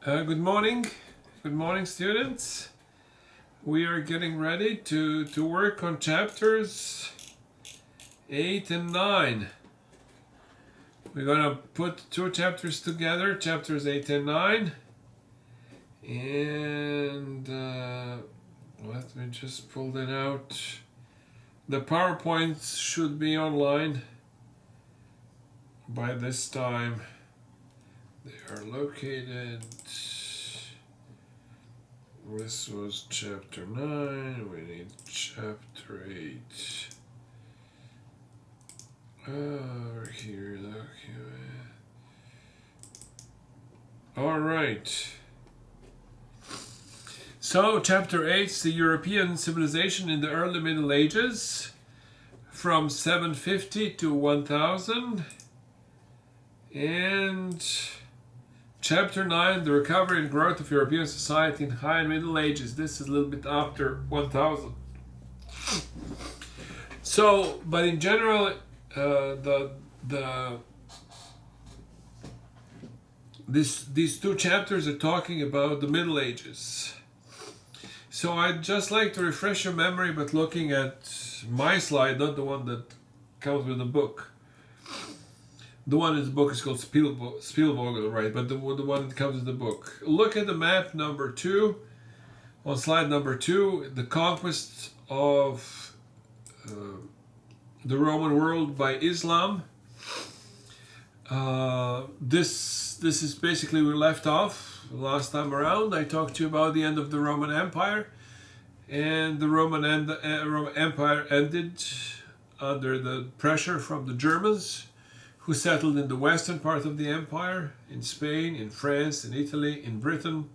Good morning. Good morning, students. We are getting ready to work on chapters 8 and 9. We're going to put two chapters together, chapters 8 and 9. And let me just pull that out. The PowerPoints should be online by this time. They are located. This was chapter 9. We need chapter 8. Over here, document. All right. So, chapter 8 is the European civilization in the early Middle Ages, from 750 to 1000. And chapter 9, the recovery and growth of European society in High and Middle Ages. This is a little bit after 1000. So, but in general, these two chapters are talking about the Middle Ages. So I'd just like to refresh your memory, but looking at my slide, not the one that comes with the book. The one in the book is called Spielvogel, right? But the one that comes in the book. Look at the map number 2. On slide number 2, the conquest of the Roman world by Islam. This is basically where we left off last time around. I talked to you about the end of the Roman Empire, and the Roman Empire ended under the pressure from the Germans, who settled in the western part of the empire, in Spain, in France, in Italy, in Britain.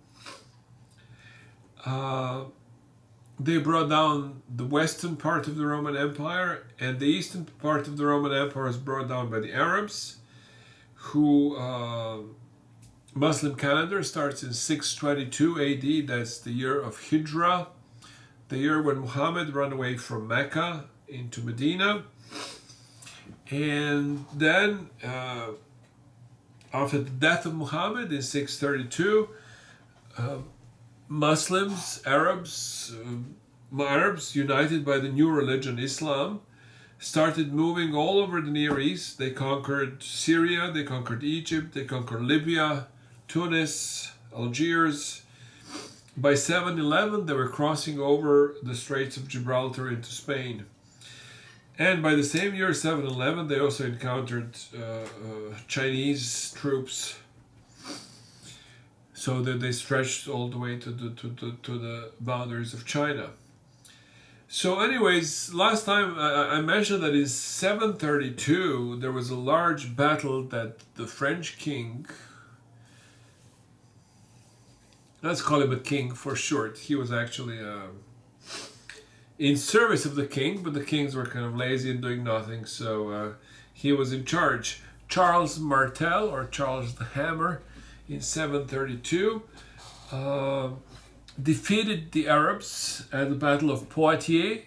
They brought down the western part of the Roman Empire, and the eastern part of the Roman Empire was brought down by the Arabs, who Muslim calendar starts in 622 AD. That's the year of Hijrah, the year when Muhammad ran away from Mecca into Medina. And then, after the death of Muhammad in 632, Muslims, Arabs, united by the new religion Islam, started moving all over the Near East. They conquered Syria, they conquered Egypt, they conquered Libya, Tunis, Algiers. By 711, they were crossing over the Straits of Gibraltar into Spain. And by the same year, 711, they also encountered Chinese troops, so that they stretched all the way to the boundaries of China. So anyways, last time I mentioned that in 732, there was a large battle that the French king, let's call him a king for short, he was actually in service of the king, but the kings were kind of lazy and doing nothing, so he was in charge. Charles Martel, or Charles the Hammer, in 732, defeated the Arabs at the Battle of Poitiers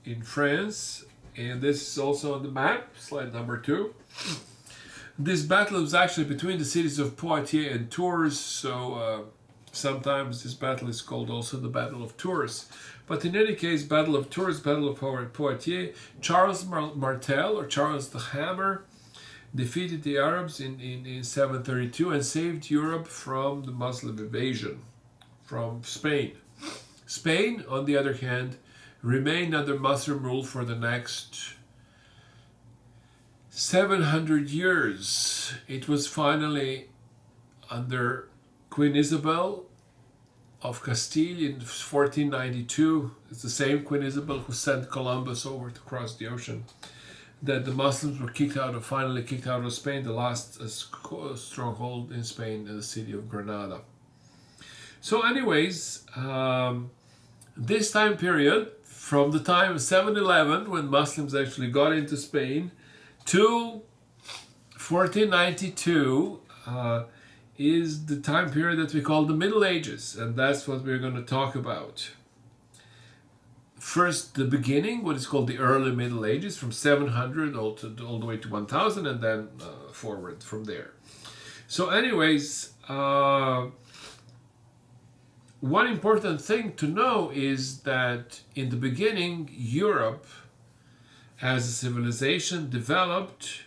in France, and this is also on the map, slide number 2. This battle was actually between the cities of Poitiers and Tours, so sometimes this battle is called also the Battle of Tours. But in any case, Battle of Tours, Battle of Poitiers, Charles Martel, or Charles the Hammer, defeated the Arabs in 732 and saved Europe from the Muslim invasion from Spain. Spain, on the other hand, remained under Muslim rule for the next 700 years. It was finally under Queen Isabel of Castile in 1492. It's the same Queen Isabel who sent Columbus over to cross the ocean, that the Muslims were finally kicked out of Spain, the last stronghold in Spain, in the city of Granada. So anyways, this time period, from the time of 711, when Muslims actually got into Spain, to 1492, is the time period that we call the Middle Ages, and that's what we're going to talk about. First, the beginning, what is called the early Middle Ages, from 700 all the way to 1000, and then forward from there. So anyways, one important thing to know is that in the beginning, Europe as a civilization developed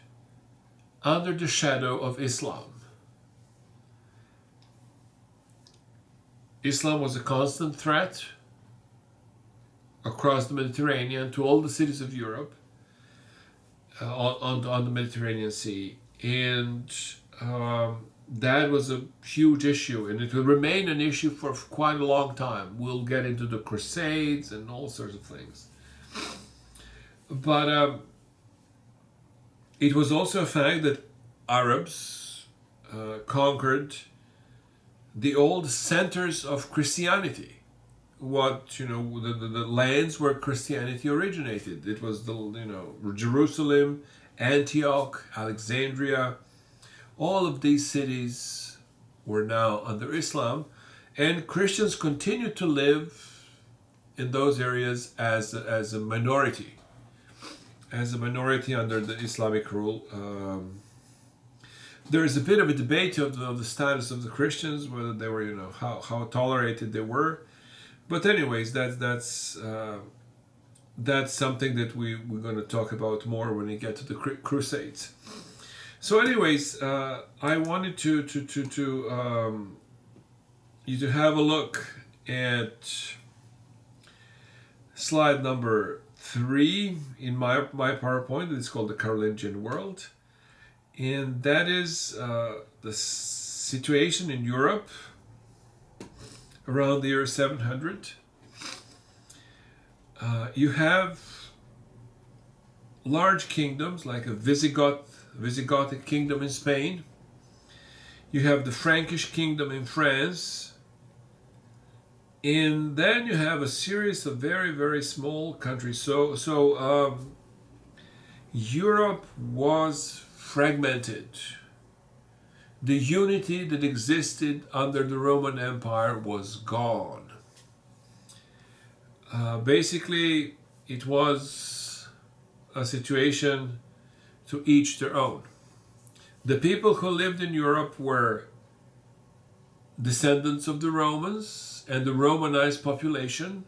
under the shadow of Islam. Islam was a constant threat across the Mediterranean to all the cities of Europe on the Mediterranean Sea. And that was a huge issue, and it will remain an issue for quite a long time. We'll get into the Crusades and all sorts of things. But it was also a fact that Arabs conquered the old centers of Christianity. The lands where Christianity originated. It was Jerusalem, Antioch, Alexandria. All of these cities were now under Islam, and Christians continued to live in those areas as a minority. As a minority under the Islamic rule. There is a bit of a debate of the status of the Christians, whether they were, how tolerated they were. But anyways, that's something that we're going to talk about more when we get to the Crusades. So anyways, I wanted you to have a look at slide number 3 in my PowerPoint. It's called the Carolingian world. And that is the situation in Europe around the year 700. You have large kingdoms like a Visigothic kingdom in Spain. You have the Frankish kingdom in France. And then you have a series of very, very small countries. So Europe was fragmented. The unity that existed under the Roman Empire was gone. Basically, it was a situation to each their own. The people who lived in Europe were descendants of the Romans and the Romanized population.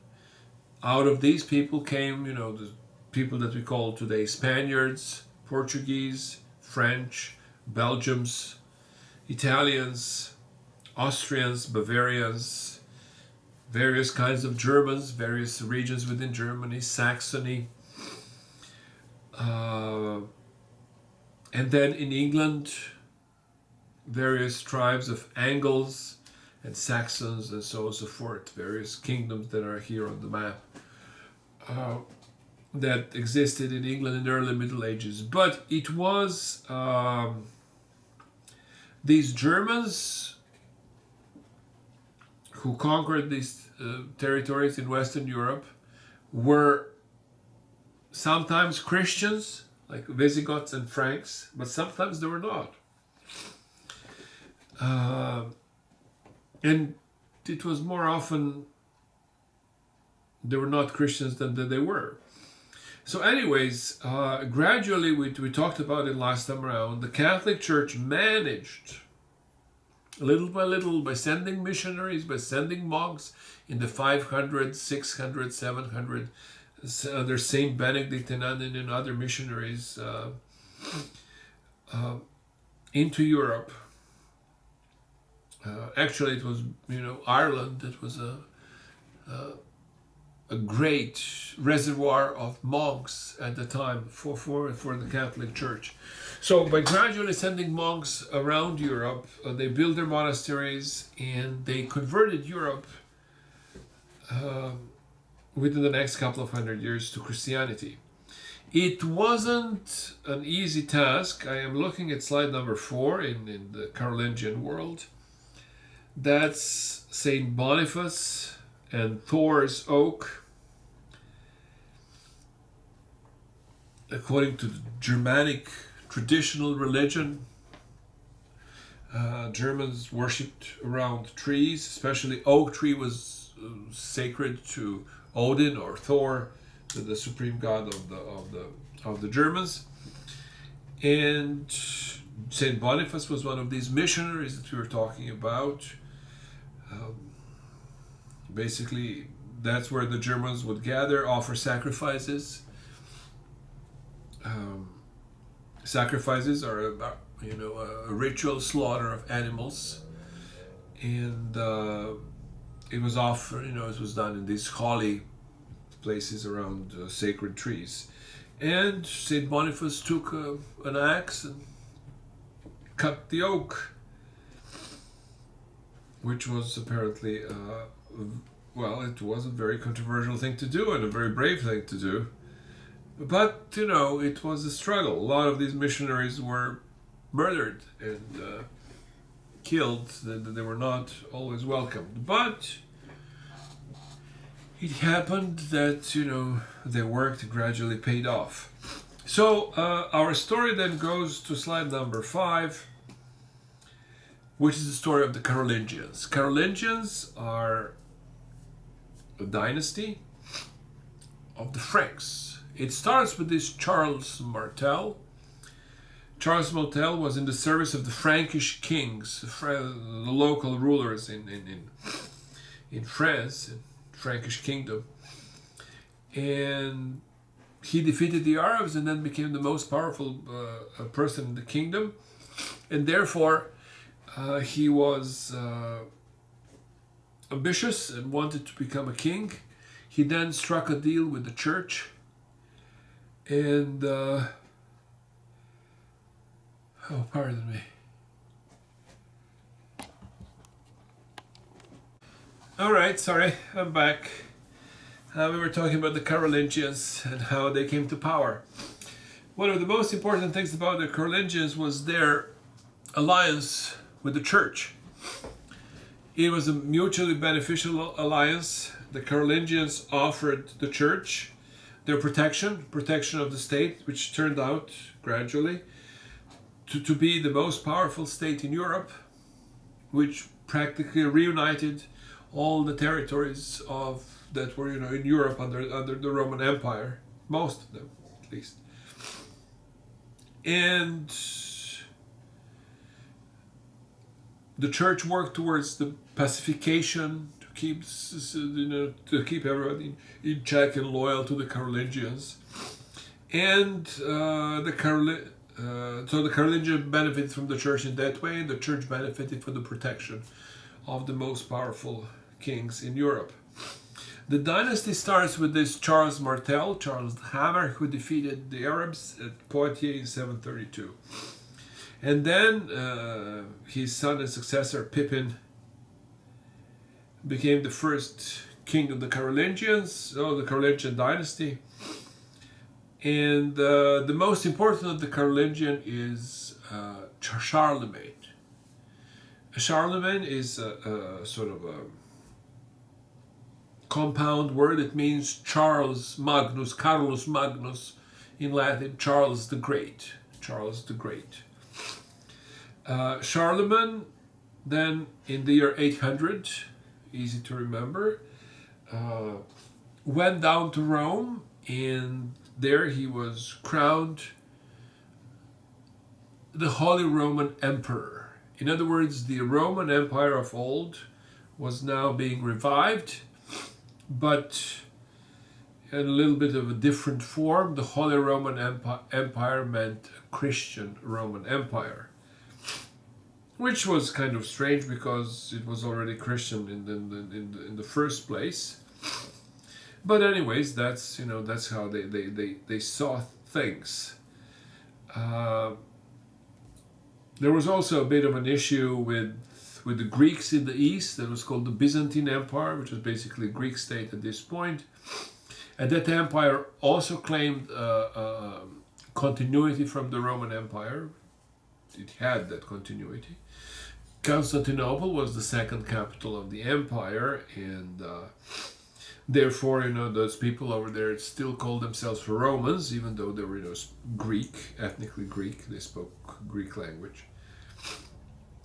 Out of these people came, the people that we call today Spaniards, Portuguese, French, Belgians, Italians, Austrians, Bavarians, various kinds of Germans, various regions within Germany, Saxony. And then in England, various tribes of Angles and Saxons and so on and so forth, various kingdoms that are here on the map. That existed in England in the early Middle Ages. But it was these Germans who conquered these territories in Western Europe were sometimes Christians, like Visigoths and Franks, but sometimes they were not. And it was more often they were not Christians than they were. So anyways, gradually, we talked about it last time around, the Catholic Church managed, little by little, by sending missionaries, by sending monks in the 500, 600, 700, under Saint Benedict and other missionaries into Europe. Actually, it was, Ireland that was a great reservoir of monks at the time for the Catholic Church. So by gradually sending monks around Europe, they built their monasteries and they converted Europe within the next couple of 100 years to Christianity. It wasn't an easy task. I am looking at slide number 4 in the Carolingian world. That's Saint Boniface and Thor's Oak. According to the Germanic traditional religion, Germans worshipped around trees, especially oak tree was sacred to Odin or Thor, the supreme god of the Germans. And Saint Boniface was one of these missionaries that we were talking about. Basically, that's where the Germans would gather, offer sacrifices. Um, Sacrifices are a ritual slaughter of animals, and it was often it was done in these holy places around sacred trees. And Saint Boniface took an axe and cut the oak, which was apparently it was a very controversial thing to do and a very brave thing to do. But, it was a struggle. A lot of these missionaries were murdered and killed. They were not always welcomed. But it happened that, their work gradually paid off. So our story then goes to slide number 5, which is the story of the Carolingians. Carolingians are a dynasty of the Franks. It starts with this Charles Martel. Charles Martel was in the service of the Frankish kings, the local rulers in France, in Frankish kingdom. And he defeated the Arabs and then became the most powerful person in the kingdom. And therefore, he was ambitious and wanted to become a king. He then struck a deal with the church. And, pardon me. Alright, sorry, I'm back. We were talking about the Carolingians and how they came to power. One of the most important things about the Carolingians was their alliance with the church. It was a mutually beneficial alliance. The Carolingians offered the church their protection of the state, which turned out gradually to be the most powerful state in Europe, which practically reunited all the territories that were in Europe under the Roman Empire, most of them at least. And the church worked towards the pacification, to keep everybody in check and loyal to the Carolingians, and the Carolingian benefited from the church in that way, and the church benefited from the protection of the most powerful kings in Europe. The dynasty starts with this Charles Martel, Charles the Hammer, who defeated the Arabs at Poitiers in 732. And then his son and successor, Pippin, became the first king of the Carolingians, the Carolingian dynasty. And the most important of the Carolingian is Charlemagne. Charlemagne is a sort of a compound word. It means Charles Magnus, Carolus Magnus in Latin, Charles the Great. Charles the Great. Charlemagne, then in the year 800, easy to remember, went down to Rome, and there he was crowned the Holy Roman Emperor. In other words, the Roman Empire of old was now being revived, but in a little bit of a different form. The Holy Roman Empire meant a Christian Roman Empire, which was kind of strange because it was already Christian in the first place. But anyways, that's how they saw things. There was also a bit of an issue with the Greeks in the east. That was called the Byzantine Empire, which was basically a Greek state at this point. And that empire also claimed continuity from the Roman Empire. It had that continuity. Constantinople was the second capital of the empire, and therefore, those people over there still called themselves Romans, even though they were, Greek, ethnically Greek. They spoke Greek language.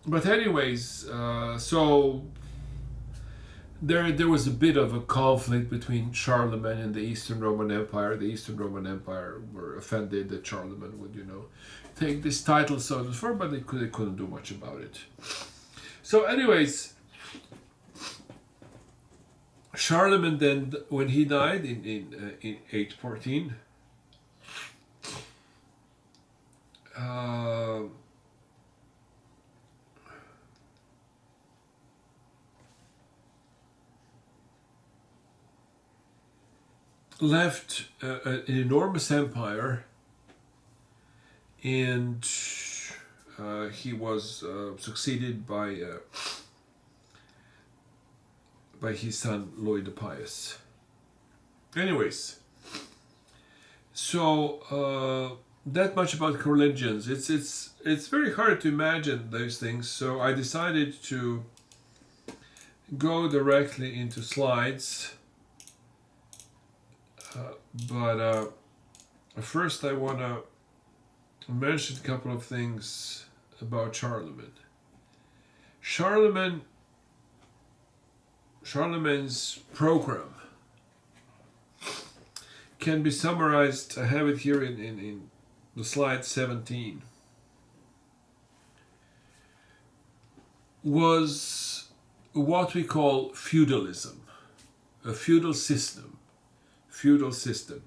But anyways, so there was a bit of a conflict between Charlemagne and the Eastern Roman Empire. The Eastern Roman Empire were offended that Charlemagne would, take this title, so to speak, but they couldn't do much about it. So anyways, Charlemagne then, when he died in 814, left an enormous empire, and he was succeeded by his son Louis the Pious. Anyways, so that much about Carolingians. It's very hard to imagine those things. So I decided to go directly into slides. But first I want to mention a couple of things about Charlemagne. Charlemagne's program can be summarized. I have it here in the slide 17. Was what we call feudalism, a feudal system. Feudal system.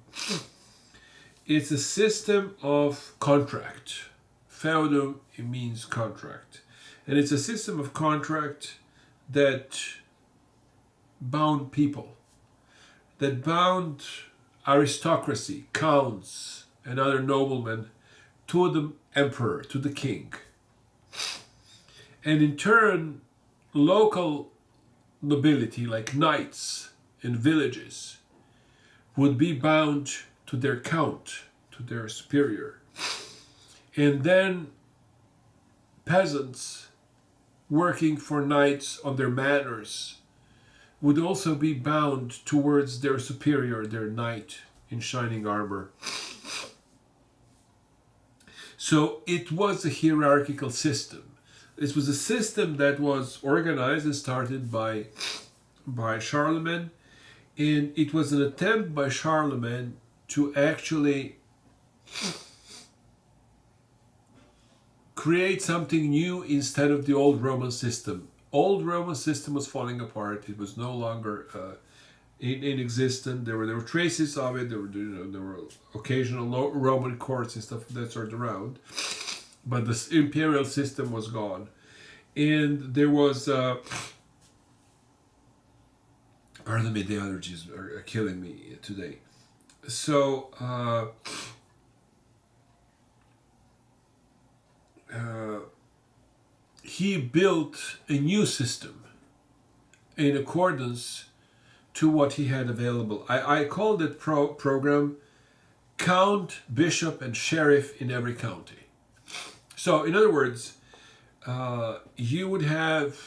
It's a system of contract. Feudum, it means contract. And it's a system of contract that bound people, that bound aristocracy, counts, and other noblemen to the emperor, to the king. And in turn, local nobility, like knights in villages, would be bound to their count, to their superior. And then peasants working for knights on their manors would also be bound towards their superior, their knight in shining armor. So it was a hierarchical system. This was a system that was organized and started by Charlemagne. And it was an attempt by Charlemagne to actually create something new instead of the old Roman system. Old Roman system was falling apart. It was no longer in existence. There were traces of it. There were occasional Roman courts and stuff of that sort around, but the imperial system was gone, and there was. Pardon me, the allergies are killing me today. So, he built a new system in accordance to what he had available. I called it program Count, Bishop, and Sheriff in every county. So, in other words, you would have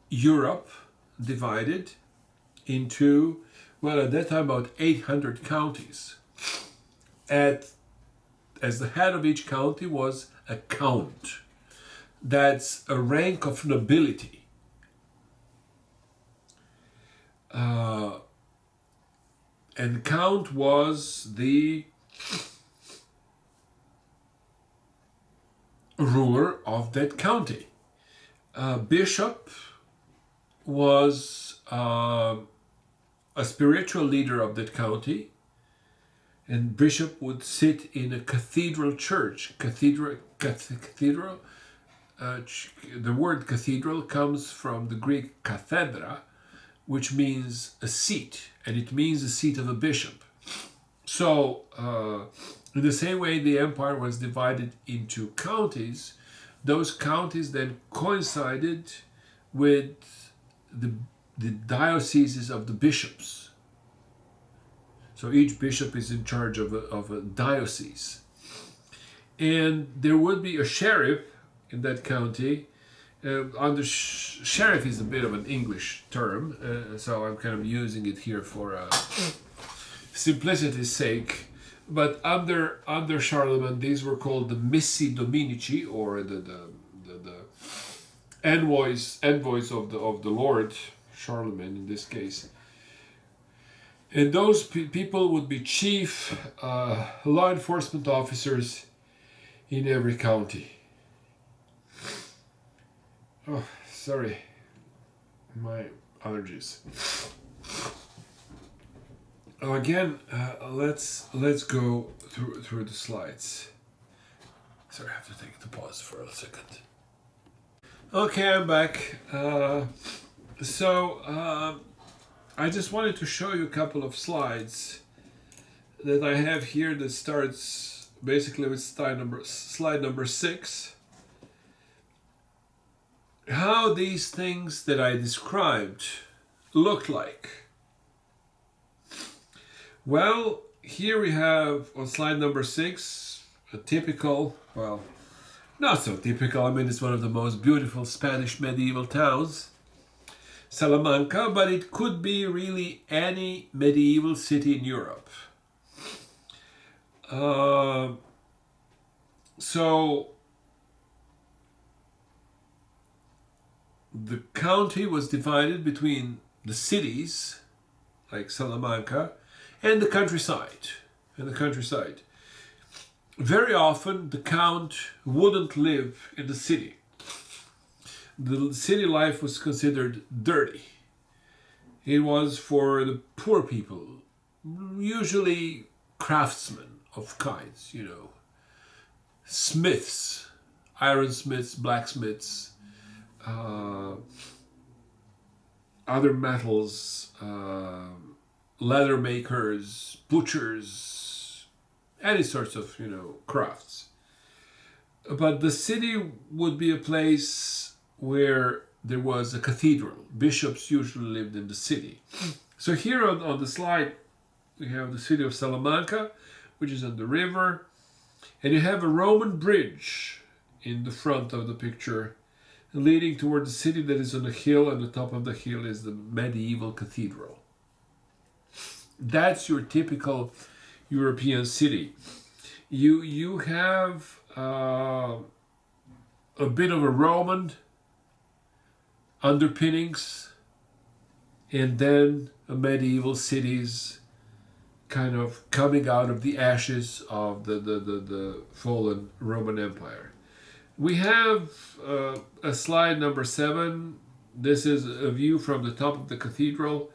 Europe divided into, well, at that time about 800 counties. As the head of each county was a count. That's a rank of nobility. And count was the ruler of that county. Bishop was a spiritual leader of that county, and bishop would sit in a cathedral church. Cathedral. The word cathedral comes from the Greek cathedra, which means a seat, and it means the seat of a bishop. So, in the same way the empire was divided into counties, those counties then coincided with the dioceses of the bishops. So each bishop is in charge of a diocese. And there would be a sheriff in that county. Sheriff is a bit of an English term, so I'm kind of using it here for simplicity's sake. But under Charlemagne, these were called the missi dominici, or the envoys of the Lord, Charlemagne in this case. And those people would be chief law enforcement officers in every county. Oh, sorry. My allergies. Again, let's go through the slides. Sorry, I have to take the pause for a second. Okay, I'm back. I just wanted to show you a couple of slides that I have here that starts basically with slide number 6. How these things that I described look like. Well, here we have on slide number 6 a typical, well, not so typical, I mean it's one of the most beautiful Spanish medieval towns, Salamanca, but it could be really any medieval city in Europe. So the county was divided between the cities, like Salamanca, and the countryside. Very often the count wouldn't live in the city. The city life was considered dirty. It was for the poor people, usually craftsmen of kinds, smiths, ironsmiths, blacksmiths, other metals, leather makers, butchers, any sorts of, crafts. But the city would be a place where there was a cathedral. Bishops usually lived in the city. So here on the slide, we have the city of Salamanca, which is on the river, and you have a Roman bridge in the front of the picture leading toward the city that is on a hill, and the top of the hill is the medieval cathedral. That's your typical European city. You have a bit of a Roman underpinnings, and then a medieval cities kind of coming out of the ashes of the fallen Roman Empire. We have a slide number 7. This is a view from the top of the cathedral,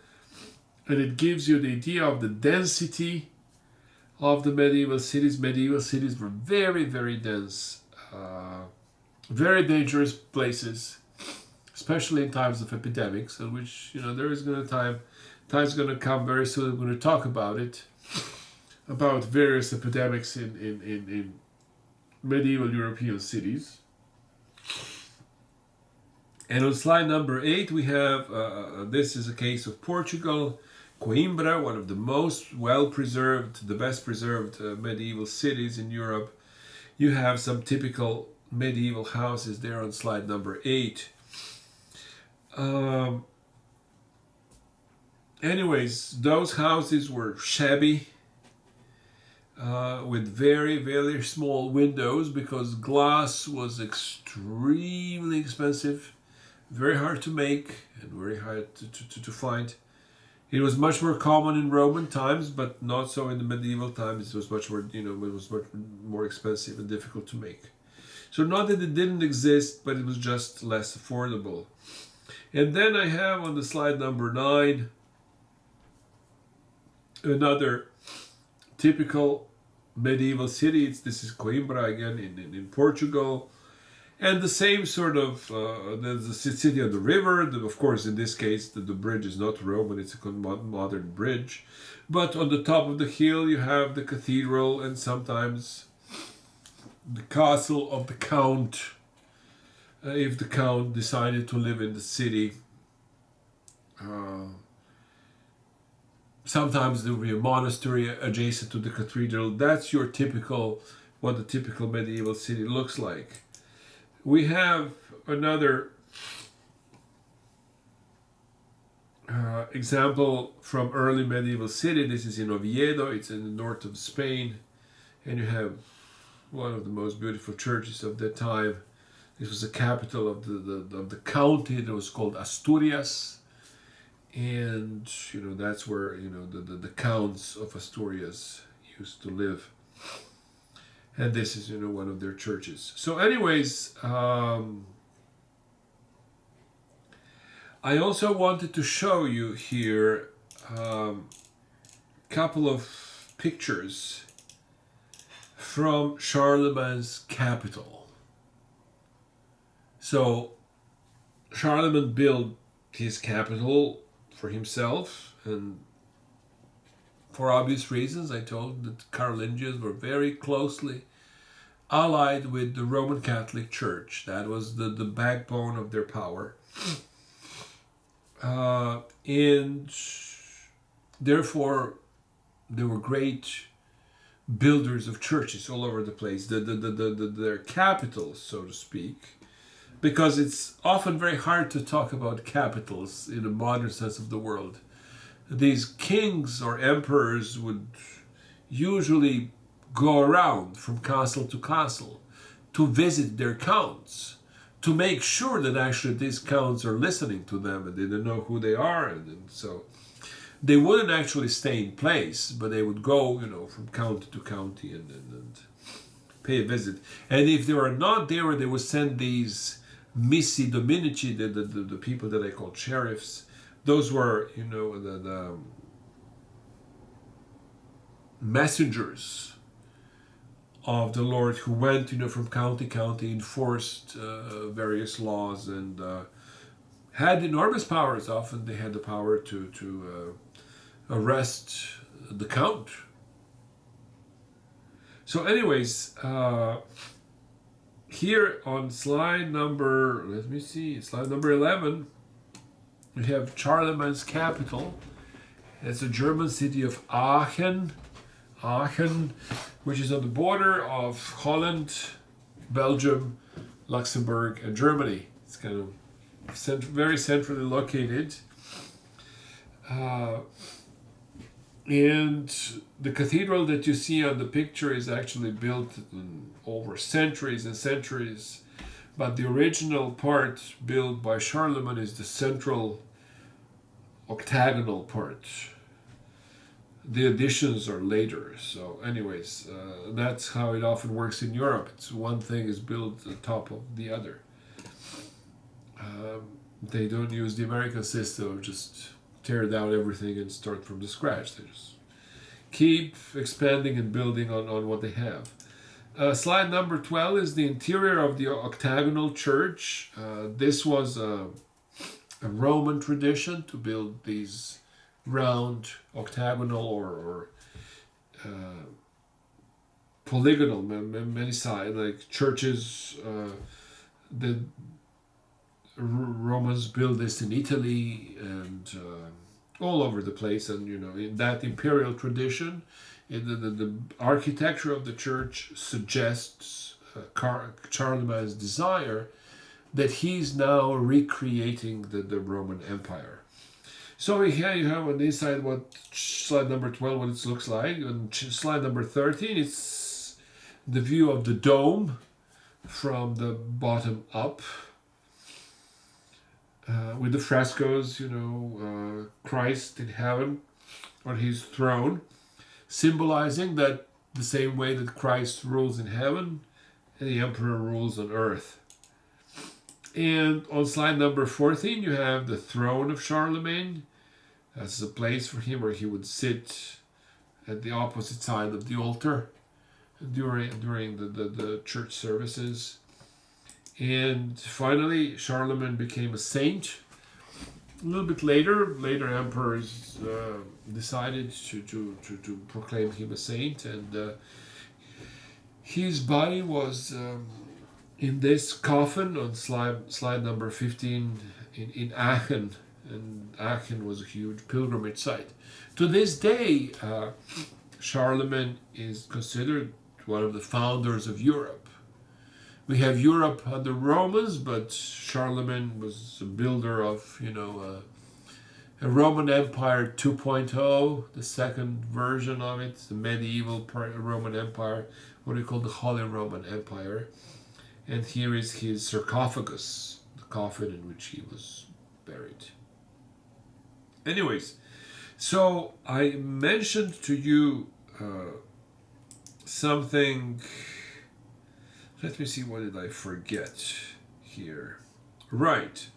and it gives you the idea of the density of the medieval cities. Medieval cities were very, very dense, very dangerous places, especially in times of epidemics, in which there is going to time's going to come very soon. We're going to talk about it, about various epidemics in medieval European cities. And on slide number 8, we have this is a case of Portugal, Coimbra, one of the most well-preserved, the best-preserved medieval cities in Europe. You have some typical medieval houses there on slide number 8. Anyways, those houses were shabby, with very, very small windows, because glass was extremely expensive, very hard to make, and very hard to find. It was much more common in Roman times, but not so in the medieval times. It was much more, it was much more expensive and difficult to make. So not that it didn't exist, but it was just less affordable. And then I have on the slide number 9 another typical medieval city. This is Coimbra again in Portugal. And the same sort of, there's a city on the river. Of course, in this case, the bridge is not Roman, it's a modern bridge. But on the top of the hill, you have the cathedral and sometimes the castle of the count, if the count decided to live in the city. Sometimes there will be a monastery adjacent to the cathedral. That's your typical, what the typical medieval city looks like. We have another example from early medieval city. This is in Oviedo. It's in the north of Spain, and you have one of the most beautiful churches of that time. This was the capital of the county that was called Asturias, and that's where the counts of Asturias used to live. And this is, one of their churches. So anyways, I also wanted to show you here a couple of pictures from Charlemagne's capital. So Charlemagne built his capital for himself, and for obvious reasons. I told that the Carolingians were very closely allied with the Roman Catholic Church. That was the backbone of their power. And therefore, they were great builders of churches all over the place, their capitals, so to speak, because it's often very hard to talk about capitals in a modern sense of the word. These kings or emperors would usually go around from castle to castle to visit their counts, to make sure that actually these counts are listening to them and they don't know who they are. And so they wouldn't actually stay in place, but they would go, from county to county and pay a visit. And if they were not there, they would send these missi dominici, the people that I call sheriffs. Those were, the messengers of the Lord who went, from county to county, enforced various laws, and had enormous powers. Often they had the power to arrest the count. So anyways, here on slide number, slide number 11, we have Charlemagne's capital. It's the German city of Aachen, which is on the border of Holland, Belgium, Luxembourg, and Germany. It's kind of very centrally located. And the cathedral that you see on the picture is actually built over centuries and centuries. But the original part built by Charlemagne is the central octagonal part. The additions are later. So anyways, that's how it often works in Europe. It's one thing is built on top of the other. They don't use the American system of just tear down everything and start from the scratch. They just keep expanding and building on what they have. Slide number 12 is the interior of the octagonal church. This was a Roman tradition to build these round octagonal or polygonal, many sides, like churches. The Romans built this in Italy and all over the place, and in that imperial tradition, the architecture of the church suggests Charlemagne's desire that he's now recreating the Roman Empire. So here you have on this side slide number 12, what it looks like. On slide number 13, it's the view of the dome from the bottom up. With the frescoes, Christ in heaven on his throne, symbolizing that the same way that Christ rules in heaven and the emperor rules on earth. And on slide number 14, you have the throne of Charlemagne. That's a place for him where he would sit at the opposite side of the altar during the church services. And finally, Charlemagne became a saint. A little bit later emperors decided to proclaim him a saint, and his body was in this coffin on slide number 15 in Aachen, and Aachen was a huge pilgrimage site. To this day, Charlemagne is considered one of the founders of Europe. We have Europe under Romans, but Charlemagne was a builder of, a Roman Empire 2.0, the second version of it, the medieval Roman Empire, what we call the Holy Roman Empire. And here is his sarcophagus, the coffin in which he was buried. Anyways, so I mentioned to you something. Let me see, what did I forget here? Right.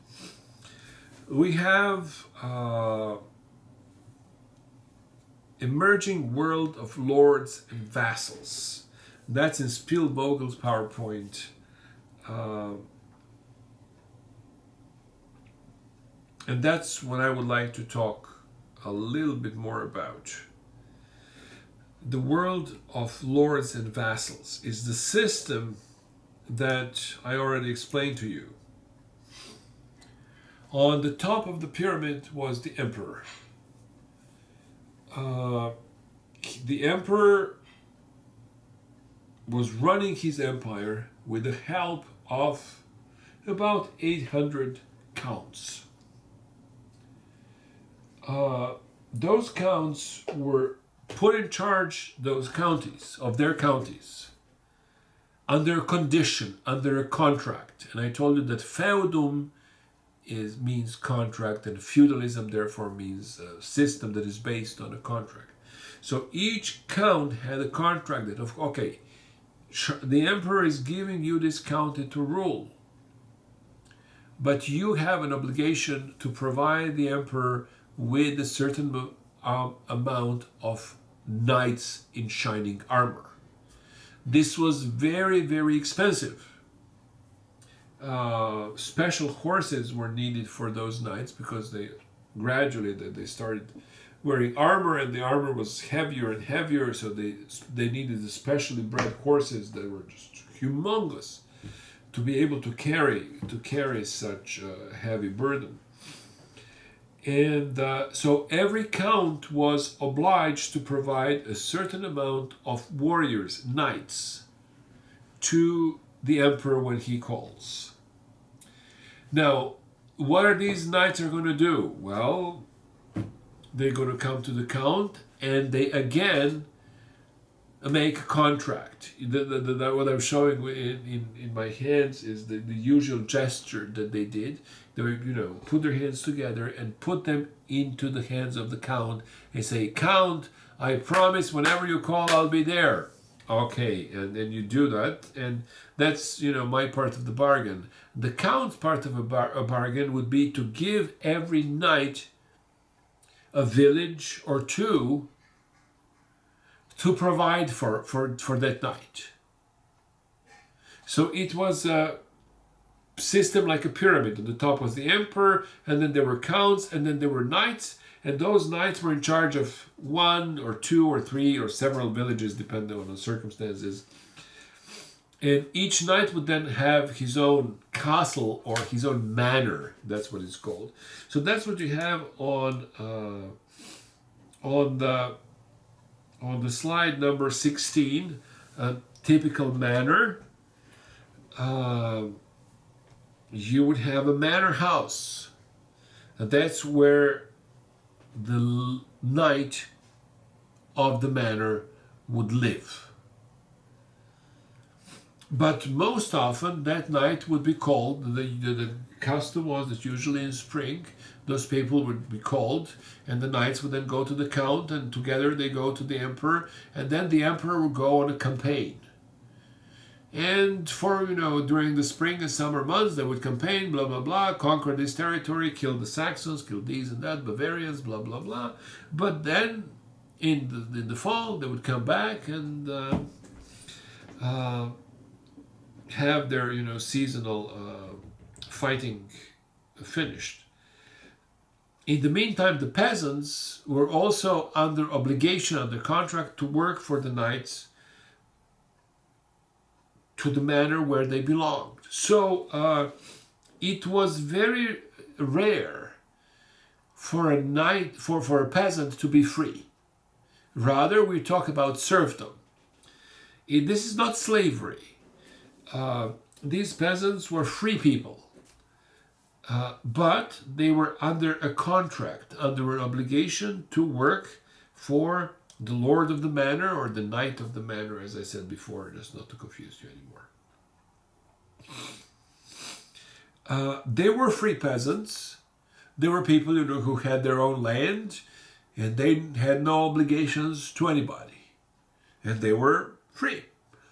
We have emerging world of lords and vassals. That's in Spielvogel's PowerPoint. And that's what I would like to talk a little bit more about. The world of lords and vassals is the system that I already explained to you. On the top of the pyramid was the emperor. The emperor was running his empire with the help of about 800 counts. Those counts were put in charge, those counties, of their counties, under a condition, under a contract. And I told you that feudum means contract, and feudalism therefore means a system that is based on a contract. So each count had a contract that, okay, the emperor is giving you this county to rule, but you have an obligation to provide the emperor with a certain amount of knights in shining armor. This was very, very expensive. Special horses were needed for those knights because they started wearing armor, and the armor was heavier and heavier, so they needed especially bred horses that were just humongous to be able to carry such a heavy burden. And so every count was obliged to provide a certain amount of warriors, knights, to the emperor when he calls. Now, what are these knights are going to do? Well, they're going to come to the count, and they again make a contract. What I'm showing in my hands is the usual gesture that they did. They would, put their hands together and put them into the hands of the count and say, "Count, I promise whenever you call, I'll be there." Okay, and then you do that, and that's my part of the bargain. The count's part of a bargain would be to give every knight a village or two to provide for that night. So it was a system like a pyramid. On the top was the emperor, and then there were counts, and then there were knights, and those knights were in charge of one or two or three or several villages depending on the circumstances. And each knight would then have his own castle or his own manor. That's what it's called. So that's what you have on the slide number 16. A typical manor. You would have a manor house, and that's where the knight of the manor would live. But most often that night would be called, the custom was that usually in spring those people would be called, and the knights would then go to the count, and together they go to the emperor, and then the emperor would go on a campaign. And for, during the spring and summer months, they would campaign, blah, blah, blah, conquer this territory, kill the Saxons, kill these and that, Bavarians, blah, blah, blah. But then in the fall, they would come back and have their, seasonal fighting finished. In the meantime, the peasants were also under obligation, under contract, to work for the knights to the manor where they belonged. So it was very rare for a peasant to be free. Rather, we talk about serfdom. This is not slavery. These peasants were free people, but they were under a contract, under an obligation to work for the lord of the manor or the knight of the manor, as I said before, just not to confuse you anymore. They were free peasants. They were people who had their own land, and they had no obligations to anybody, and they were free.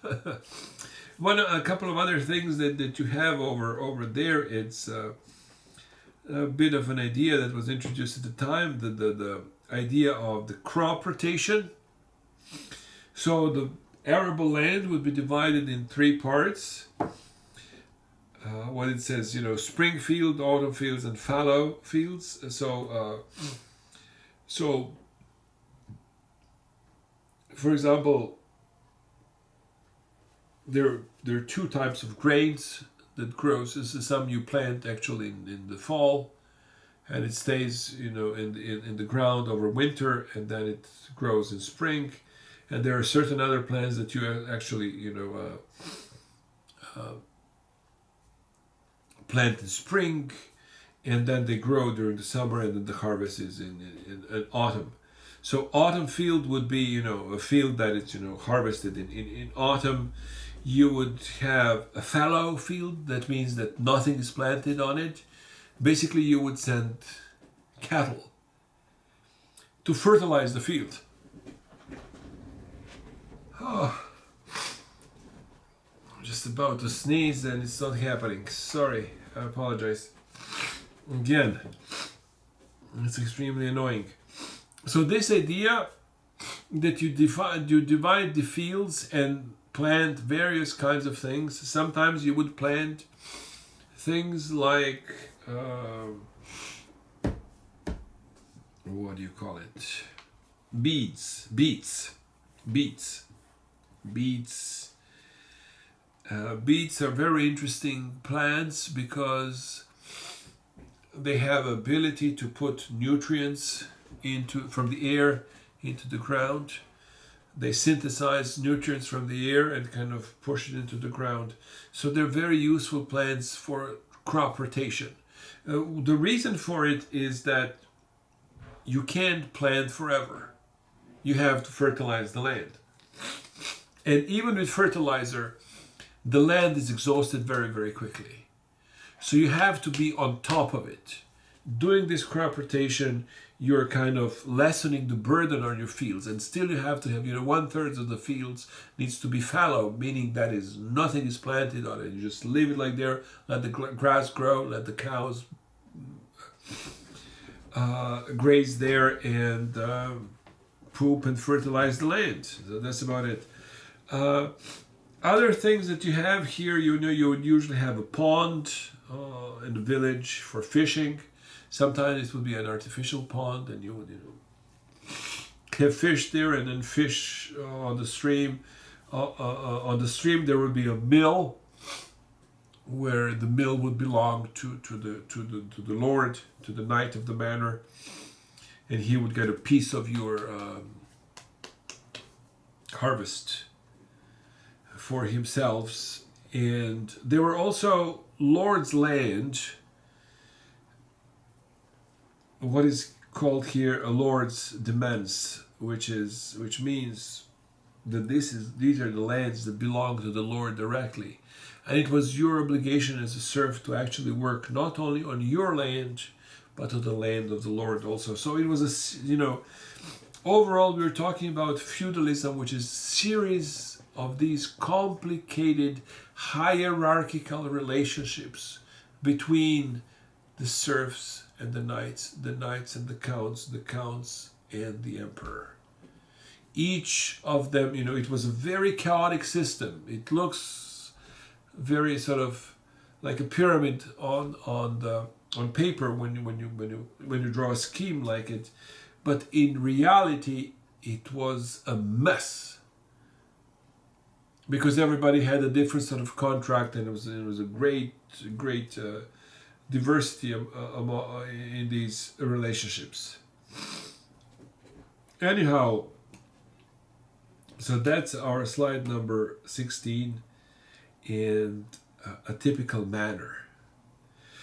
A couple of other things that you have over there, it's a bit of an idea that was introduced at the time, the idea of the crop rotation. So the arable land would be divided in three parts. What it says, spring field, autumn fields, and fallow fields. So, for example, there are two types of grains that grows. This is some you plant actually in the fall, and it stays, in the ground over winter, and then it grows in spring. And there are certain other plants that you actually, plant in spring, and then they grow during the summer, and then the harvest is in autumn. So autumn field would be, a field that is, harvested in autumn. You would have a fallow field. That means that nothing is planted on it. Basically, you would send cattle to fertilize the field. Oh, I'm just about to sneeze and it's not happening. Sorry, I apologize. Again, it's extremely annoying. So this idea that you divide the fields and plant various kinds of things. Sometimes you would plant things like what do you call it? Beets. Beets are very interesting plants because they have ability to put nutrients from the air into the ground. They synthesize nutrients from the air and kind of push it into the ground. So they're very useful plants for crop rotation. The reason for it is that you can't plant forever. You have to fertilize the land. And even with fertilizer, the land is exhausted very, very quickly. So you have to be on top of it. Doing this crop rotation, you're kind of lessening the burden on your fields, and still you have to have, 1/3 of the fields needs to be fallow, meaning that is nothing is planted on it. You just leave it like there, let the grass grow, let the cows graze there, and poop and fertilize the land. So that's about it. Other things that you have here, you would usually have a pond in the village for fishing. Sometimes it would be an artificial pond, and you would, have fish there, and then fish on the stream. On the stream, there would be a mill, where the mill would belong to the lord, to the knight of the manor, and he would get a piece of your harvest for himself. And there were also lord's land, what is called here a lord's demesne, which means that these are the lands that belong to the lord directly, and it was your obligation as a serf to actually work not only on your land but on the land of the lord also. So it was overall we were talking about feudalism, which is a series of these complicated hierarchical relationships between the serfs and the knights and the counts and the emperor. Each of them, it was a very chaotic system. It looks very sort of like a pyramid on paper when you draw a scheme like it, but in reality it was a mess, because everybody had a different sort of contract, and it was a great diversity in these relationships. Anyhow, so that's our slide number 16, and a typical manor.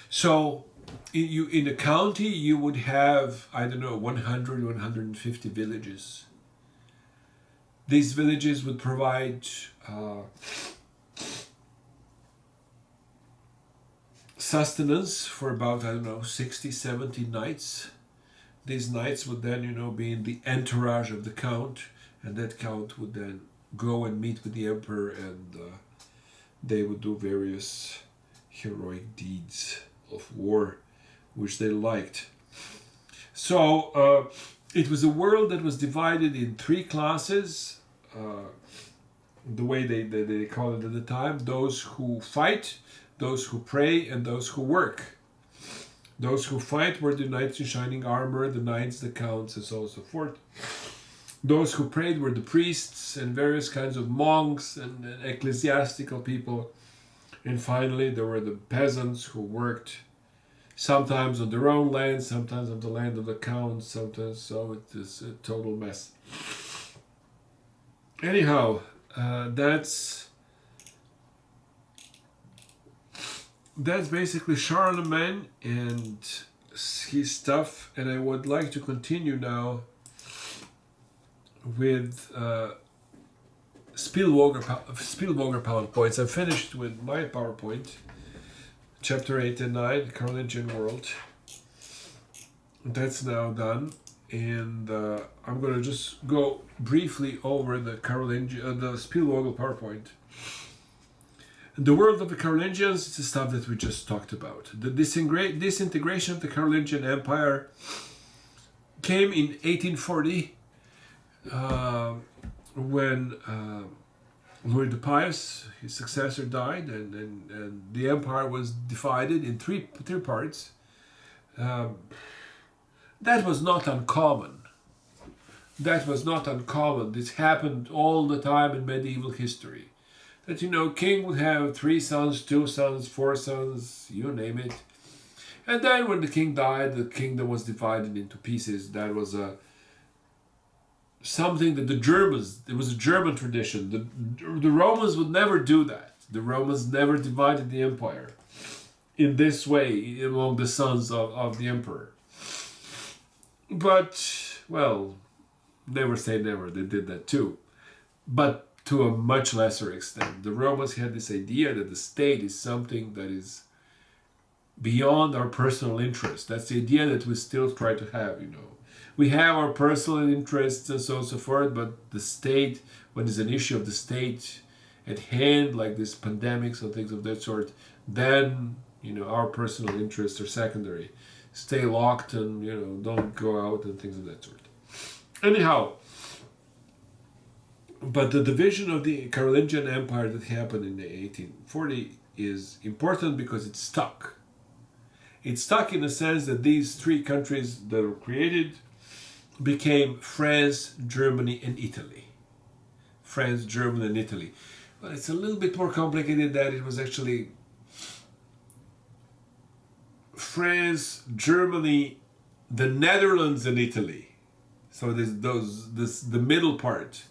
So in a county you would have, 100, 150 villages. These villages would provide sustenance for about 60, 70 knights. These knights would then be in the entourage of the count, and that count would then go and meet with the emperor, and they would do various heroic deeds of war which they liked. So it was a world that was divided in three classes, the way they called it at the time: those who fight, those who pray, and those who work. Those who fight were the knights in shining armor, the knights, the counts, and so on and so forth. Those who prayed were the priests and various kinds of monks and ecclesiastical people. And finally, there were the peasants who worked sometimes on their own land, sometimes on the land of the counts, sometimes, so it is a total mess. Anyhow, that's basically Charlemagne and his stuff, and I would like to continue now with Spielberger PowerPoints. I'm finished with my PowerPoint, chapter 8 and 9, Carolingian world. That's now done, and I'm going to just go briefly over the Spielberger PowerPoint. The world of the Carolingians is the stuff that we just talked about. The disintegration of the Carolingian Empire came in 1840 when Louis the Pious, his successor, died, and the empire was divided in three parts. That was not uncommon. This happened all the time in medieval history. That, king would have 3 sons, 2 sons, 4 sons, you name it. And then when the king died, the kingdom was divided into pieces. That was something that it was a German tradition. The Romans would never do that. The Romans never divided the empire in this way among the sons of the emperor. But, well, never say never, they did that too. But to a much lesser extent. The Romans had this idea that the state is something that is beyond our personal interest. That's the idea that we still try to have, We have our personal interests and so on and so forth, but the state, when there's an issue of the state at hand, like this pandemics and things of that sort, then, our personal interests are secondary. Stay locked and, don't go out and things of that sort. Anyhow, but the division of the Carolingian Empire that happened in the 1840 is important because it stuck. It stuck in the sense that these 3 countries that were created became France, Germany, and Italy. France, Germany, and Italy. But it's a little bit more complicated than that. It was actually France, Germany, the Netherlands, and Italy. So the middle part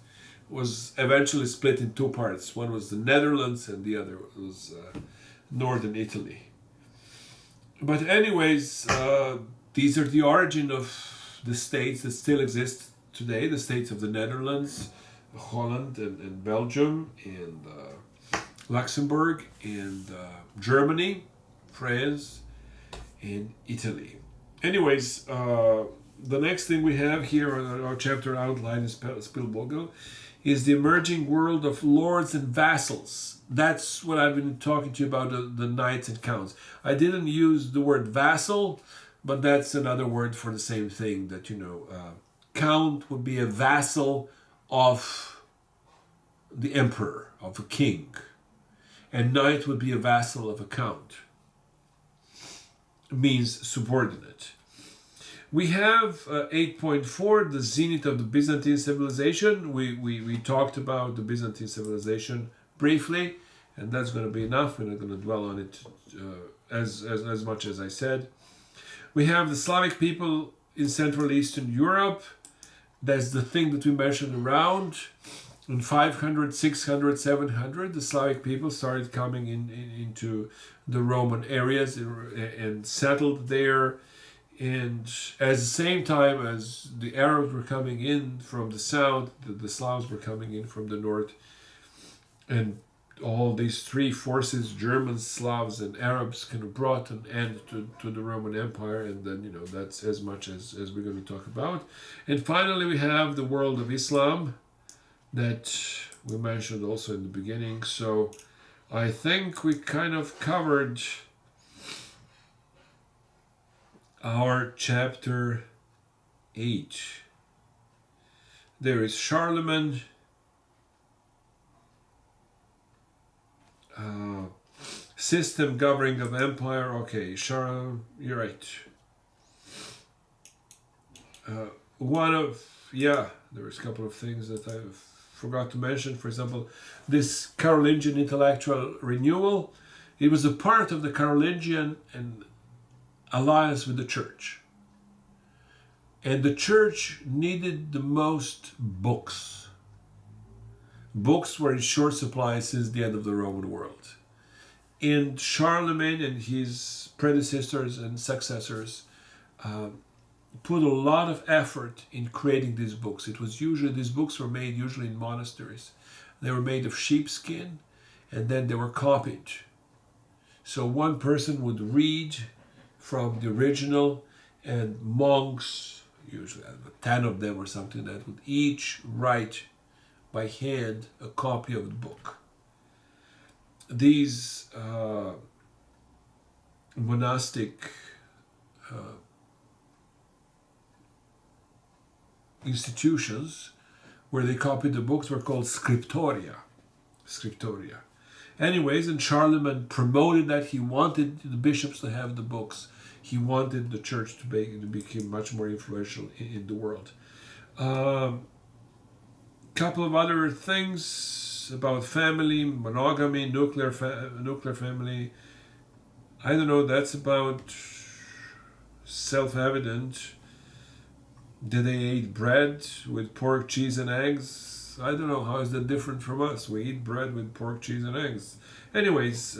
was eventually split in 2 parts. One was the Netherlands and the other was northern Italy. But anyways, these are the origin of the states that still exist today, the states of the Netherlands, Holland and Belgium, and Luxembourg, and Germany, France, and Italy. Anyways, the next thing we have here on our chapter outline is Spielberger, is the emerging world of lords and vassals. That's what I've been talking to you about, the knights and counts. I didn't use the word vassal, but that's another word for the same thing, that, count would be a vassal of the emperor, of a king. And knight would be a vassal of a count. It means subordinate. We have 8.4, the zenith of the Byzantine civilization. We talked about the Byzantine civilization briefly, and that's going to be enough. We're not going to dwell on it as much as I said. We have the Slavic people in Central Eastern Europe. That's the thing that we mentioned around. In 500, 600, 700, the Slavic people started coming into the Roman areas and settled there. And at the same time as the Arabs were coming in from the south, the Slavs were coming in from the north. And all these 3 forces, Germans, Slavs, and Arabs, kind of brought an end to the Roman Empire. And then, that's as much as we're going to talk about. And finally, we have the world of Islam that we mentioned also in the beginning. So I think we kind of covered our chapter 8. There is Charlemagne, system governing of empire. Okay, you're right. There was a couple of things that I forgot to mention. For example, this Carolingian intellectual renewal, it was a part of the Carolingian and alliance with the church. And the church needed the most books. Books were in short supply since the end of the Roman world. And Charlemagne and his predecessors and successors put a lot of effort in creating these books. These books were made usually in monasteries. They were made of sheepskin, and then they were copied. So one person would read from the original, and monks, usually 10 of them or something, that would each write by hand a copy of the book. These monastic institutions where they copied the books were called scriptoria. Anyways, and Charlemagne promoted that. He wanted the bishops to have the books. He wanted the church to become much more influential in the world. Couple of other things about family, monogamy, nuclear family. I don't know, that's about self-evident. Did they eat bread with pork, cheese, and eggs? I don't know, how is that different from us? We eat bread with pork, cheese, and eggs. Anyways,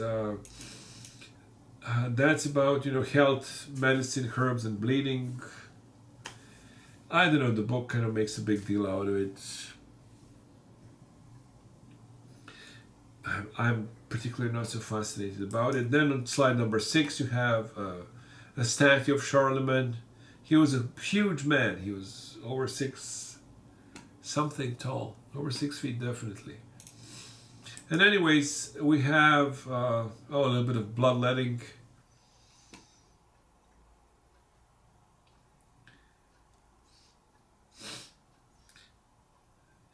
that's about, health, medicine, herbs, and bleeding. I don't know, the book kind of makes a big deal out of it. I'm particularly not so fascinated about it. Then on slide number 6, you have a statue of Charlemagne. He was a huge man. He was over 6 something tall, over 6 feet definitely. And anyways, we have a little bit of bloodletting.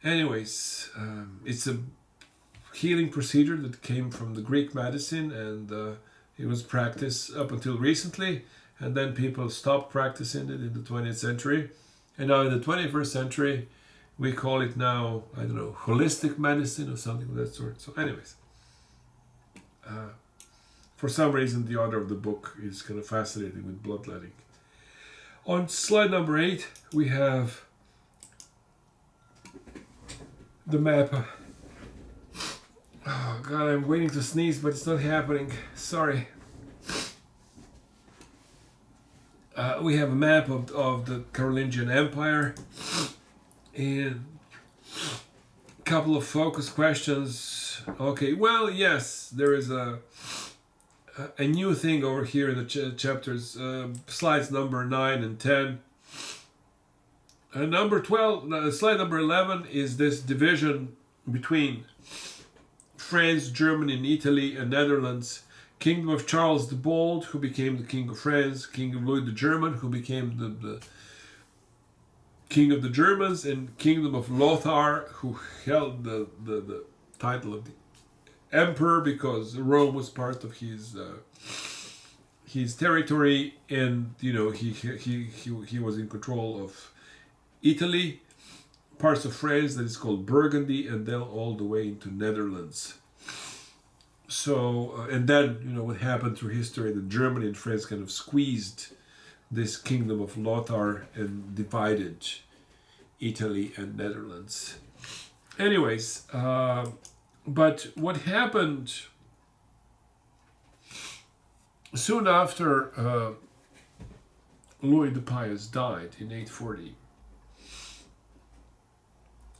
Anyways, it's a healing procedure that came from the Greek medicine, and it was practiced up until recently, and then people stopped practicing it in the 20th century. And now in the 21st century, we call it now, I don't know, holistic medicine or something of that sort. So anyways, for some reason the author of the book is kind of fascinated with bloodletting. On slide number 8, we have the map. Oh God, I'm waiting to sneeze, but it's not happening. Sorry. We have a map of the Carolingian Empire, and a couple of focus questions. Okay, well, yes, there is a new thing over here in the chapters, slides number 9 and 10. Number 12, slide number 11 is this division between France, Germany, and Italy, and Netherlands. Kingdom of Charles the Bold, who became the King of France. King of Louis the German, who became the King of the Germans. And Kingdom of Lothar, who held the title of the Emperor because Rome was part of his territory, and he was in control of Italy, parts of France that is called Burgundy, and then all the way into Netherlands. So, and then, what happened through history, that Germany and France kind of squeezed this kingdom of Lothar and divided Italy and Netherlands. Anyways, but what happened soon after Louis the Pious died in 840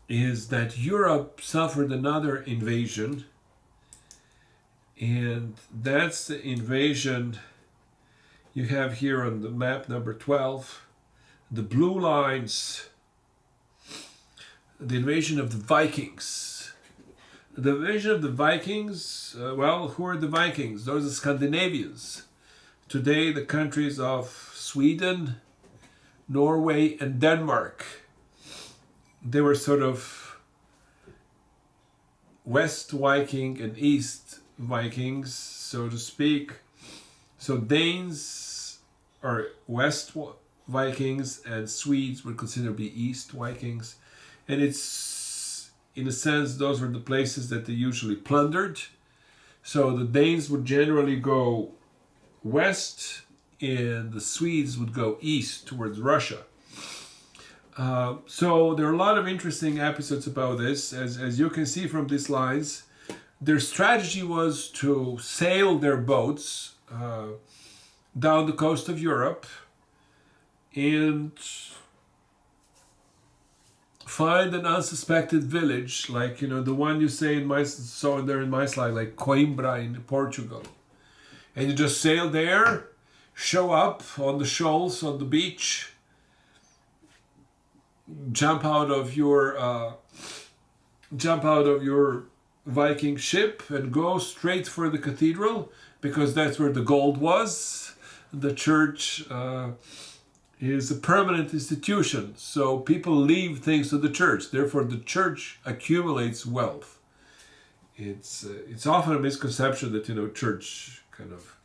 is that Europe suffered another invasion. And that's the invasion you have here on the map number 12. The blue lines, the invasion of the Vikings. The invasion of the Vikings, who are the Vikings? Those are Scandinavians. Today, the countries of Sweden, Norway, and Denmark. They were sort of West Viking and East Vikings, so to speak. So Danes are West Vikings and Swedes would consider to be East Vikings. And it's, in a sense, those were the places that they usually plundered. So the Danes would generally go west and the Swedes would go east towards Russia. So there are a lot of interesting episodes about this. As you can see from these lines, their strategy was to sail their boats down the coast of Europe and find an unsuspected village, like, you know, the one you say in my slide, like Coimbra in Portugal. And you just sail there, show up on the shoals on the beach, jump out of your Viking ship and go straight for the cathedral, because that's where the gold was. The church is a permanent institution, so people leave things to the church. Therefore, the church accumulates wealth. It's often a misconception that, you know, church kind of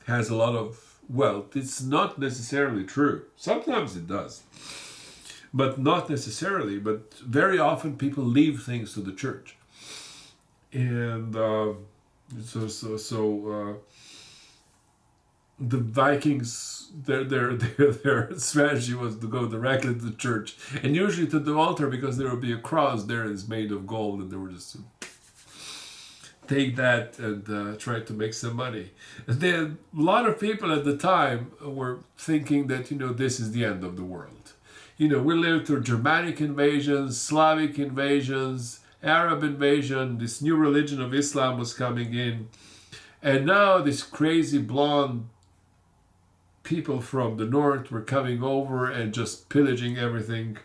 has a lot of wealth. It's not necessarily true. Sometimes it does, but not necessarily. But very often people leave things to the church, and the Vikings, their strategy was to go directly to the church, and usually to the altar, because there would be a cross there that's made of gold, and they were just to take that and try to make some money. And then a lot of people at the time were thinking that, you know, this is the end of the world. You know, we lived through Germanic invasions, Slavic invasions, Arab invasion, this new religion of Islam was coming in, and now this crazy blonde people from the north were coming over and just pillaging everything.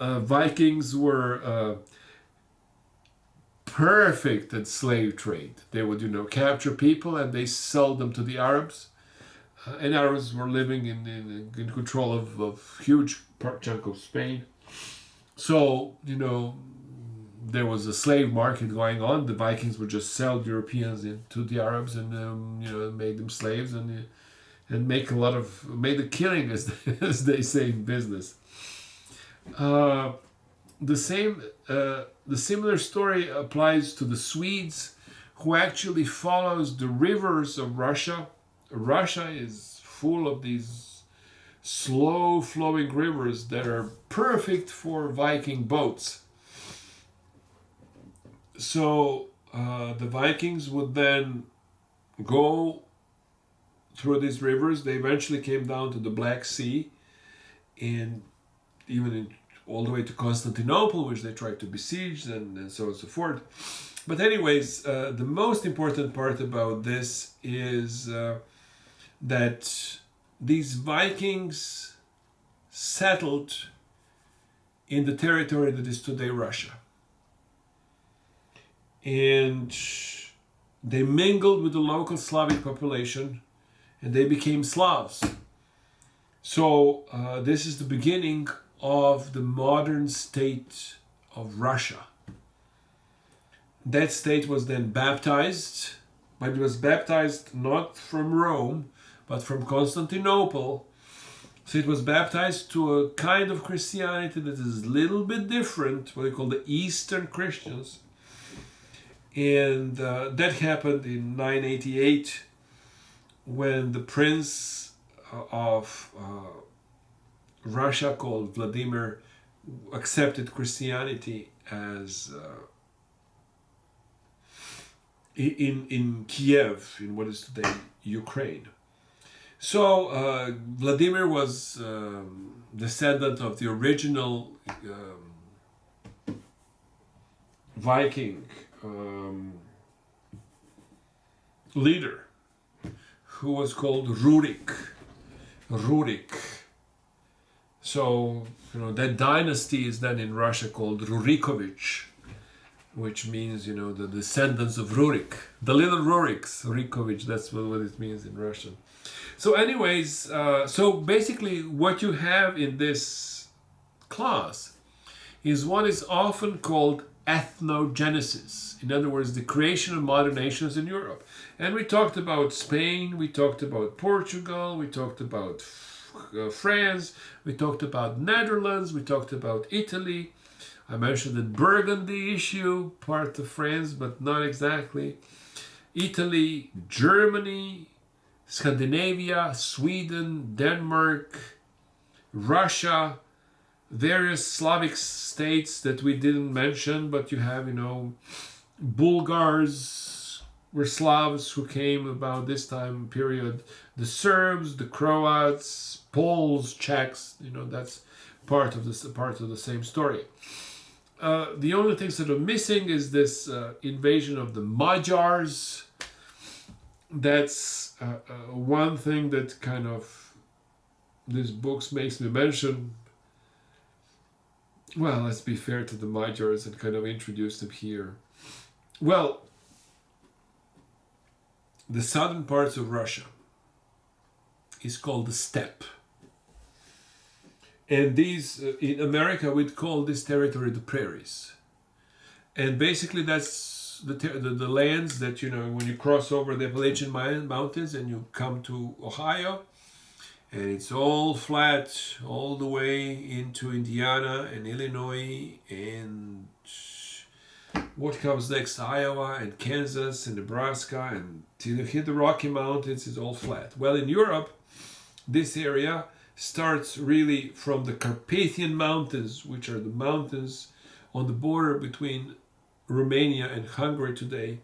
Vikings were perfect at slave trade. They would, you know, capture people and they sell them to the Arabs. And Arabs were living in control of a huge chunk of Spain. So, you know, there was a slave market going on. The Vikings would just sell Europeans to the Arabs and you know, made them slaves and made a killing, as they say in business. The similar story applies to the Swedes, who actually follows the rivers of Russia. Russia is full of these slow flowing rivers that are perfect for Viking boats. So the Vikings would then go through these rivers. They eventually came down to the Black Sea, and even all the way to Constantinople, which they tried to besiege, and so on and so forth. But anyways, the most important part about this is that these Vikings settled in the territory that is today Russia. And they mingled with the local Slavic population, and they became Slavs. So this is the beginning of the modern state of Russia. That state was then baptized, but it was baptized not from Rome, but from Constantinople. So it was baptized to a kind of Christianity that is a little bit different, what they call the Eastern Christians. And that happened in 988, when the prince of Russia, called Vladimir, accepted Christianity as in Kiev, in what is today Ukraine. So Vladimir was descendant of the original Viking leader, who was called Rurik. So, you know, that dynasty is then in Russia called Rurikovich, which means, you know, the descendants of Rurik. The little Ruriks, Rurikovich, that's what it means in Russian. So anyways, so basically what you have in this class is what is often called ethnogenesis. In other words, the creation of modern nations in Europe. And we talked about Spain, we talked about Portugal, we talked about France, we talked about Netherlands, we talked about Italy. I mentioned the Burgundy issue, part of France, but not exactly. Italy, Germany, Scandinavia, Sweden, Denmark, Russia, various Slavic states that we didn't mention, but you have, Bulgars were Slavs who came about this time period. The Serbs, the Croats, Poles, Czechs, that's part of the same story. The only things that are missing is this invasion of the Magyars. That's one thing that kind of this book makes me mention. Well, let's be fair to the Magyars and kind of introduce them here. Well, the southern parts of Russia is called the steppe. And these, in America, we'd call this territory the prairies. And basically that's the lands that, when you cross over the Appalachian Mountains and you come to Ohio, and it's all flat all the way into Indiana and Illinois and what comes next, Iowa and Kansas and Nebraska, and till you hit the Rocky Mountains, it's all flat. Well, in Europe, this area starts really from the Carpathian Mountains, which are the mountains on the border between Romania and Hungary today.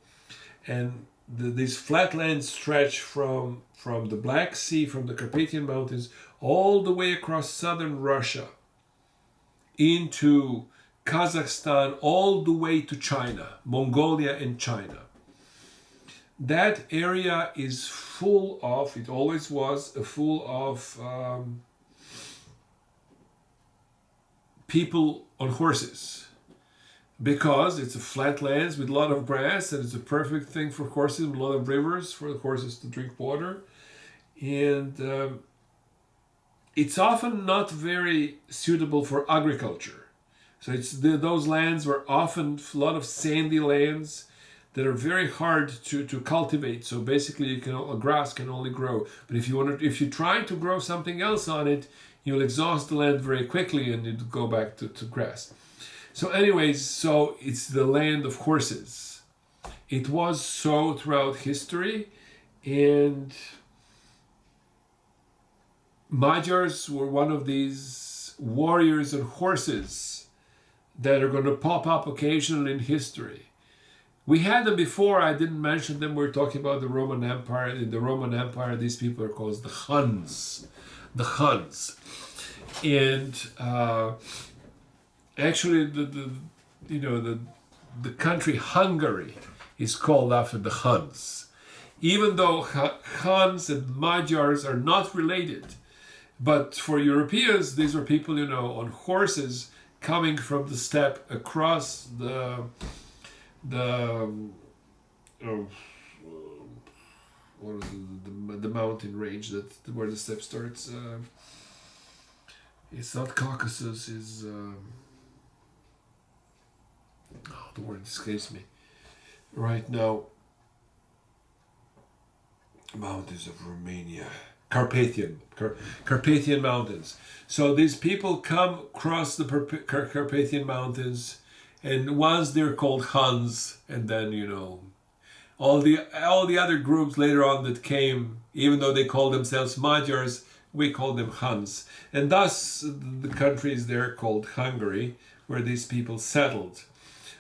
And these flatlands stretch from the Black Sea, from the Carpathian Mountains, all the way across southern Russia into Kazakhstan, all the way to China, Mongolia and China. That area is full of, it always was, full of people on horses, because it's a flatlands with a lot of grass, and it's a perfect thing for horses, with a lot of rivers for the horses to drink water. And it's often not very suitable for agriculture. So those lands were often a lot of sandy lands that are very hard to cultivate. So basically, grass can only grow. But if you try to grow something else on it, you'll exhaust the land very quickly, and it'll go back to grass. So anyways, so it's the land of horses. It was so throughout history, and Magyars were one of these warriors on horses that are going to pop up occasionally in history. We had them before, I didn't mention them. We're talking about the Roman Empire. In the Roman Empire, these people are called the Huns. The Huns. And actually, the country Hungary is called after the Huns. Even though Huns and Magyars are not related, but for Europeans, these were people, on horses coming from the steppe across the mountain range where the steppe starts. It's not Caucasus. Is the word escapes me right now. Mountains of Romania. Carpathian Mountains. So these people come across the Carpathian Mountains, and once they're called Huns, and then all the other groups later on that came, even though they called themselves Magyars, we call them Huns, and thus the country is there called Hungary, where these people settled.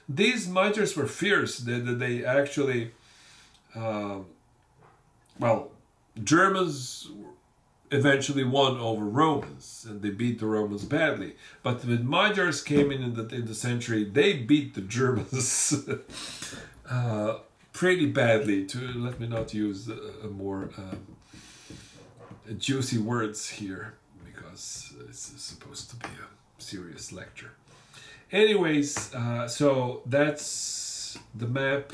These Magyars were fierce. They actually, Germans eventually won over Romans, and they beat the Romans badly. But when Magyars came in the century, they beat the Germans pretty badly. Let me not use a more juicy words here, because it's supposed to be a serious lecture. Anyways, so that's the map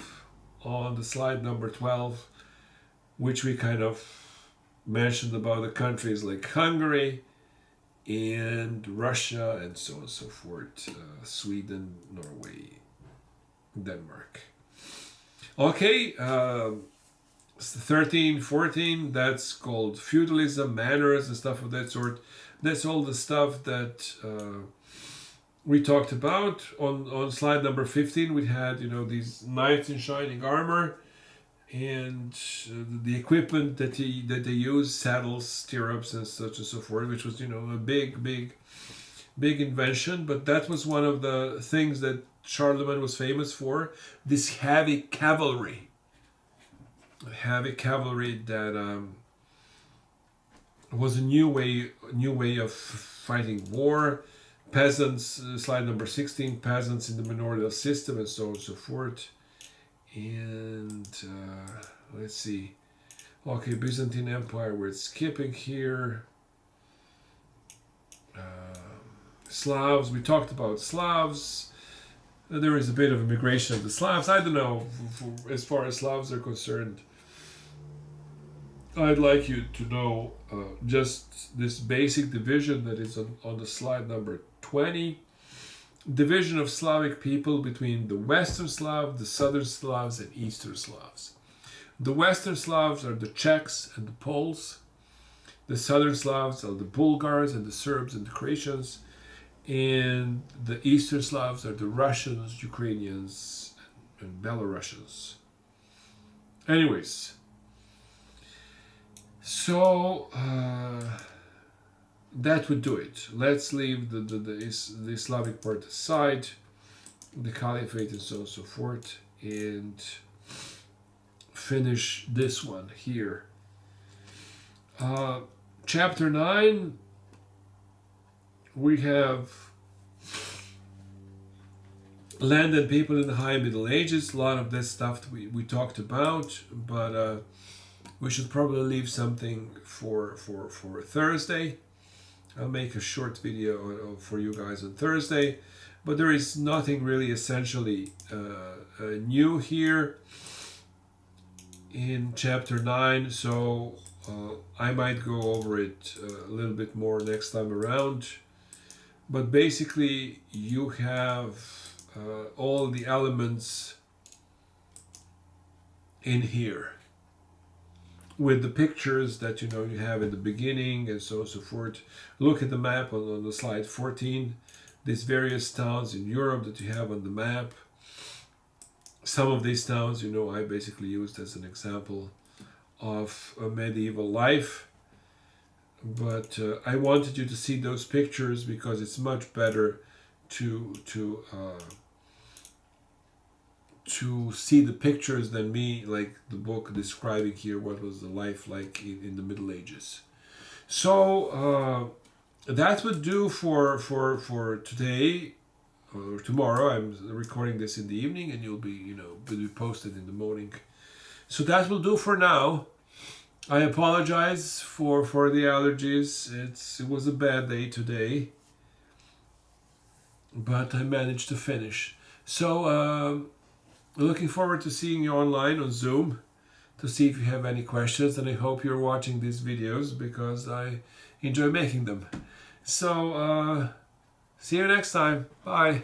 on the slide number 12, which we kind of mentioned about the countries like Hungary and Russia and so on and so forth, Sweden, Norway, Denmark. Okay, 13, 14, that's called feudalism, manners and stuff of that sort. That's all the stuff that we talked about. On slide number 15, we had, these knights in shining armor and the equipment that they use, saddles, stirrups, and such and so forth, which was, a big invention. But that was one of the things that Charlemagne was famous for, this heavy cavalry. Heavy cavalry that was a new way of fighting war. Peasants, slide number 16, peasants in the manorial system and so on and so forth. And let's see. Okay, Byzantine Empire, we're skipping here. Slavs, we talked about Slavs. There is a bit of immigration of the Slavs. I don't know, as far as Slavs are concerned. I'd like you to know just this basic division that is on the slide number 20. Division of Slavic people between the Western Slav, the Southern Slavs, and Eastern Slavs. The Western Slavs are the Czechs and the Poles. The Southern Slavs are the Bulgars and the Serbs and the Croatians. And the Eastern Slavs are the Russians, Ukrainians, and Belarusians. Anyways, so that would do it. Let's leave the Slavic part aside, the Caliphate and so on and so forth, and finish this one here. Chapter 9, we have land and people in the High Middle Ages. A lot of this stuff we talked about, but we should probably leave something for Thursday. I'll make a short video for you guys on Thursday, but there is nothing really essentially new here in chapter 9, so I might go over it a little bit more next time around. But basically, you have all the elements in here with the pictures that you have in the beginning and so on and so forth. Look at the map on the slide 14. These various towns in Europe that you have on the map. Some of these towns, I basically used as an example of a medieval life. But I wanted you to see those pictures because it's much better to see the pictures than me, like the book describing here what was the life like in the Middle Ages. So that would do for today or tomorrow. I'm recording this in the evening, and you'll be posted in the morning. So that will do for now. I apologize for the allergies. It was a bad day today, but I managed to finish. So looking forward to seeing you online on Zoom to see if you have any questions, and I hope you're watching these videos because I enjoy making them. So see you next time. Bye.